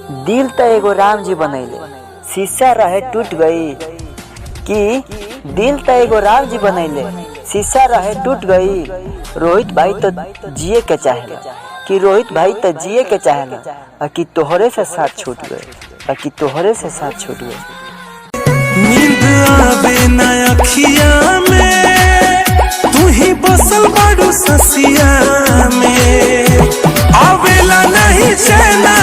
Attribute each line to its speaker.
Speaker 1: दिल त एगो राम जी बनैले, शीशा रहे टूट गई। कि दिल त एगो राम जी बनैले, शीशा रहे टूट गई। रोहित भाई तो जिए के चाहेला, कि रोहित भाई तो जिए के चाहेला, कि तोहरे से साथ छूट गए, कि तोहरे से साथ छूट गए।
Speaker 2: नींद आवे ना अखिया में, तू ही बसल बारू ससिया में, आवेला नहीं चैना।